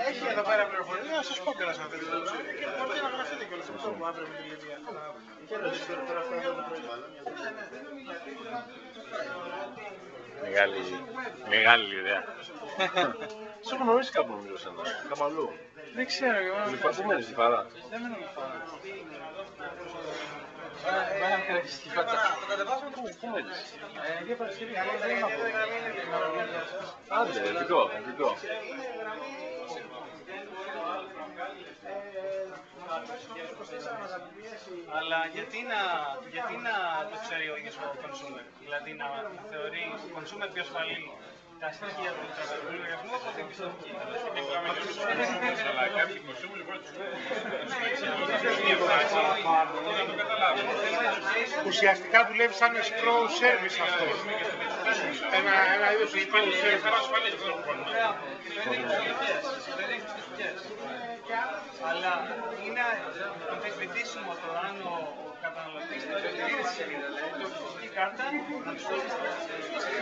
Έχει εδώ πέρα πληροφορία, να σας πω κιόλας αν θέλετε. Και μπορείτε να γραφείτε κιόλας αυτό που αύριο με τη Λιβύα. Μεγάλη ιδέα. Σου έχω γνωρίσει κάπου νομίζω σένα, κάπου αλλού. Δεν ξέρω, Πού μένεις στη Φάρα? δεν μένω με Φάρα. Μέναμε και στη Φάτσα. Πού μένεις? Για Παρασκευή, δεν είμαι από. Άντε, δικό. Αλλά γιατί να το ξέρει ο ίδιος ο consumer, δηλαδή να θεωρεί consumer πιο ασφαλή τα στοιχεία του τραπεζικού λογαριασμού από την πιστωτική. Αλλά κάποιοι consumer λοιπόν να το καταλάβουν. Ουσιαστικά δουλεύει σαν escrow service αυτό. Ένα είδος escrow service. Αλλά είναι αμφισβητήσιμο το αν ο καταναλωτής θα τηρήσει τη κάρτα να του δώσει